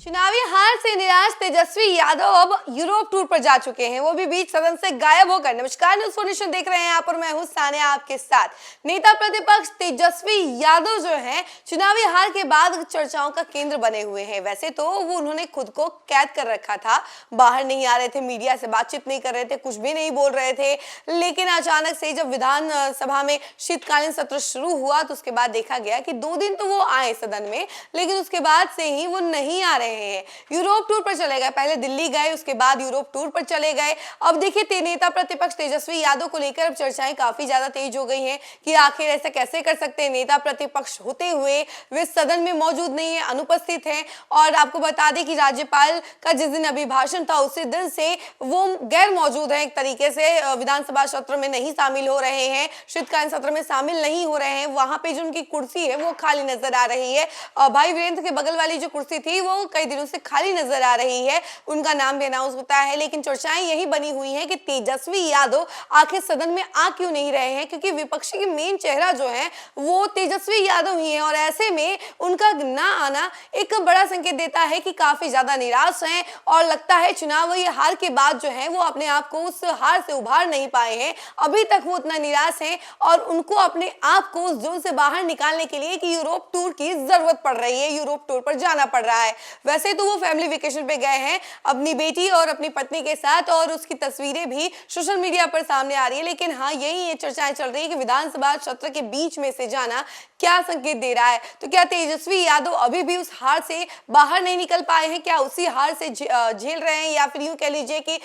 चुनावी हार से निराश तेजस्वी यादव अब यूरोप टूर पर जा चुके हैं, वो भी बीच सदन से गायब होकर। नमस्कार, न्यूज़ 4 नेशन देख रहे हैं, यहाँ पर मैं हूँ सानिया आपके साथ। नेता प्रतिपक्ष तेजस्वी यादव जो हैं चुनावी हार के बाद चर्चाओं का केंद्र बने हुए हैं। वैसे तो वो उन्होंने खुद को कैद कर रखा था, बाहर नहीं आ रहे थे, मीडिया से बातचीत नहीं कर रहे थे, कुछ भी नहीं बोल रहे थे। लेकिन अचानक से जब विधानसभा में शीतकालीन सत्र शुरू हुआ तो उसके बाद देखा गया कि 2 दिन तो वो आए सदन में, लेकिन उसके बाद से ही वो नहीं आ रहे हैं। यूरोप टूर पर चले गए, पहले दिल्ली गए, उसके बाद यूरोप टूर पर चले गए। अब देखिए नेता प्रतिपक्ष तेजस्वी यादव को लेकर अब चर्चाएं काफी ज्यादा तेज हो गई हैं कि आखिर ऐसा कैसे कर सकते हैं, नेता प्रतिपक्ष होते हुए वे सदन में मौजूद नहीं है, अनुपस्थित हैं। और आपको बता दें कि राज्यपाल का जिस दिन अभिभाषण था उसी दिन से वो गैर मौजूद है, एक तरीके से विधानसभा सत्र में नहीं शामिल हो रहे हैं, शीतकालीन सत्र में शामिल नहीं हो रहे हैं। वहां पे जो उनकी कुर्सी है वो खाली नजर आ रही है। भाई वीरेंद्र के बगल वाली जो कुर्सी थी वो कई दिनों से खाली नजर आ रही है, उनका नाम भी अनाउंस होता है। लेकिन चर्चाएं यही बनी हुई हैं कि तेजस्वी यादव आखिर सदन में आ क्यों नहीं रहे हैं, क्योंकि विपक्ष की मेन चेहरा जो है वो तेजस्वी यादव ही है। और ऐसे में उनका ना आना एक बड़ा संकेत देता है कि काफी ज्यादा निराश हैं और लगता है चुनावी हार के बाद जो है वो अपने आप को उस हार से उभार नहीं पाए हैं। अभी तक वो उतना निराश हैं और उनको अपने आप को उस जोन से बाहर निकालने के लिए कि यूरोप टूर की जरूरत पड़ रही है, यूरोप टूर पर जाना पड़ रहा है। वैसे तो वो फैमिली वेकेशन पे गए हैं अपनी बेटी और अपनी पत्नी के साथ, और उसकी तस्वीरें भी सोशल मीडिया पर सामने आ रही है। लेकिन हाँ, ये चर्चाएं चल रही है कि विधानसभा सत्र के बीच में से जाना क्या संकेत दे रहा है। तो क्या तेजस्वी यादव अभी भी उस हार से बाहर नहीं निकल पाए हैं, क्या उसी हार से झेल रहे हैं, या फिर यूं कह लीजिए कि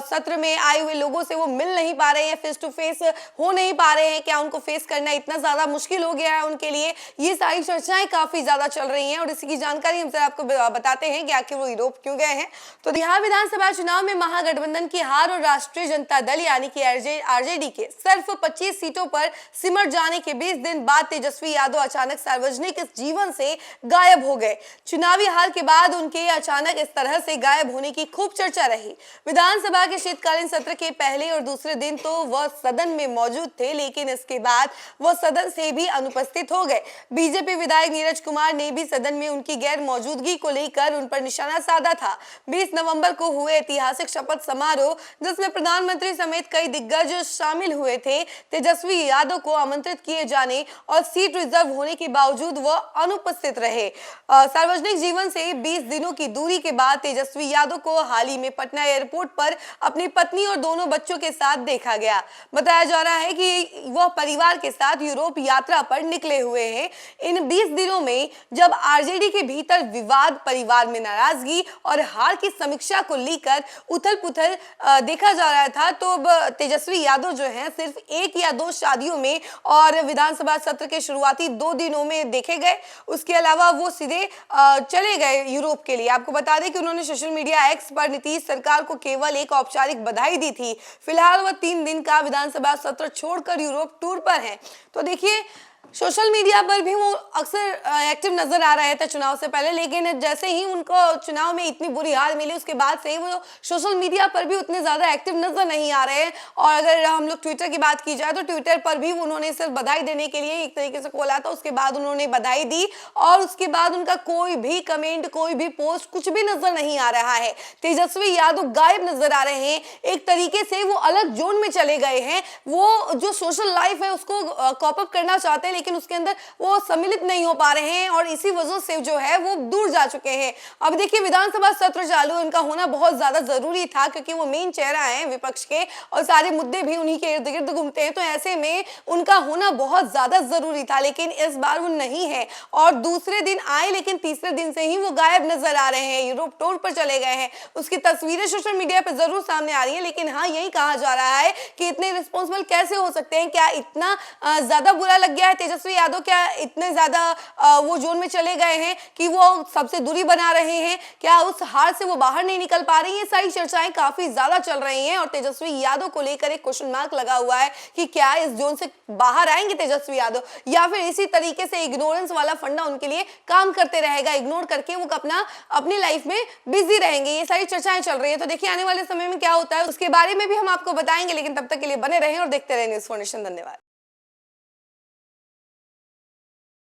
सत्र में आए हुए लोगों से वो मिल नहीं पा रहे हैं, फेस टू फेस हो नहीं पा रहे हैं, क्या उनको फेस करना इतना ज्यादा मुश्किल हो गया है उनके लिए। ये सारी चर्चाएं काफी ज्यादा चल रही हैं और इसी की जानकारी हम आपको बताते हैं कि आखिर वो यूरोप क्यों गए हैं। तो बिहार विधानसभा चुनाव में महागठबंधन की हार और राष्ट्रीय जनता दल यानी कि आरजेडी के सिर्फ 25 सीटों पर सिमट जाने के 20 दिन बाद तेजस्वी यादव अचानक सार्वजनिक जीवन से गायब हो गए। चुनावी हार के बाद उनके अचानक इस तरह से गायब होने की खूब चर्चा रही। विधानसभा के शीतकालीन सत्र के पहले और दूसरे दिन तो वह सदन में मौजूद थे, लेकिन इसके बाद वह सदन से भी अनुपस्थित हो गए। बीजेपी विधायक नीरज कुमार ने भी सदन में उनकी गैर मौजूदगी को लेकर उन पर निशाना साधा था। 20 नवंबर को हुए ऐतिहासिक शपथ समारोह जिसमें प्रधानमंत्री समेत कई दिग्गज शामिल हुए थे, तेजस्वी यादव को आमंत्रित किए जाने और सीट रिजर्व होने के बावजूद वह अनुपस्थित रहे। सार्वजनिक जीवन से 20 दिनों की दूरी के बाद तेजस्वी यादव को हाल ही में पटना एयरपोर्ट पर अपनी पत्नी और दोनों बच्चों के साथ देखा गया। बताया जा रहा है कि वह परिवार के साथ यूरोप यात्रा पर निकले हुए हैं। इन 20 दिनों में जब आरजेडी के भीतर विवाद, परिवार में नाराजगी और हार की समीक्षा को लेकर उथल पुथल देखा जा रहा था, तो तेजस्वी यादव जो हैं सिर्फ 1 या 2 शादियों में और विधानसभा सत्र के शुरुआती 2 दिनों में देखे गए। उसके अलावा वो सीधे चले गए यूरोप के लिए। आपको बता दें कि उन्होंने सोशल मीडिया एक्स पर नीतीश सरकार को केवल एक औपचारिक बधाई दी थी। फिलहाल वह 3 दिन का विधानसभा सत्र छोड़कर यूरोप टूर पर हैं। तो देखिए सोशल मीडिया पर भी वो अक्सर एक्टिव नजर आ रहे थे चुनाव से पहले, लेकिन जैसे ही उनको चुनाव में इतनी बुरी हार मिली उसके बाद से वो सोशल मीडिया पर भी उतने ज्यादा एक्टिव नजर नहीं आ रहे हैं। और अगर हम लोग ट्विटर की बात की जाए तो ट्विटर पर भी उन्होंने सिर्फ बधाई देने के लिए एक तरीके से खोला था, उसके बाद उन्होंने बधाई दी और उसके बाद उनका कोई भी कमेंट, कोई भी पोस्ट, कुछ भी नजर नहीं आ रहा है। तेजस्वी यादव गायब नजर आ रहे हैं, एक तरीके से वो अलग जोन में चले गए हैं। वो जो सोशल लाइफ है उसको कॉप अप करना चाहते हैं, लेकिन उसके अंदर वो सम्मिलित नहीं हो पा रहे हैं और इसी वजह से जो है वो दूर जा चुके हैं। अब देखिए विधानसभा सत्र चालू, उनका होना बहुत ज्यादा जरूरी था क्योंकि वो मेन चेहरा है विपक्ष के और सारे मुद्दे भी उन्हीं के इर्द गिर्द घूमते हैं, तो ऐसे में उनका होना बहुत ज्यादा जरूरी था। लेकिन इस बार वो नहीं है और दूसरे दिन आए लेकिन तीसरे दिन से ही वो गायब नजर आ रहे हैं, यूरोप टूर पर चले गए हैं। उसकी तस्वीरें सोशल मीडिया पर जरूर सामने आ रही है, लेकिन हाँ, यही कहा जा रहा है कि इतने रिस्पॉन्सिबल कैसे हो सकते हैं, क्या इतना ज्यादा बुरा लग गया है तेजस्वी यादव, क्या इतने ज्यादा वो जोन में चले गए हैं कि वो सबसे दूरी बना रहे हैं, क्या उस हार से वो बाहर नहीं निकल पा रही है। ये सारी चर्चाएं काफी ज्यादा चल रही हैं और तेजस्वी यादव को लेकर एक क्वेश्चन मार्क लगा हुआ है कि क्या इस जोन से बाहर आएंगे तेजस्वी यादव, या फिर इसी तरीके से इग्नोरेंस वाला फंडा उनके लिए काम करते रहेगा, इग्नोर करके वो अपनी लाइफ में बिजी रहेंगे। ये सारी चर्चाएं चल रही है। तो देखिए आने वाले समय में क्या होता है उसके बारे में भी हम आपको बताएंगे, लेकिन तब तक के लिए बने रहें और देखते रहें न्यूज़ 4 नेशन। धन्यवाद।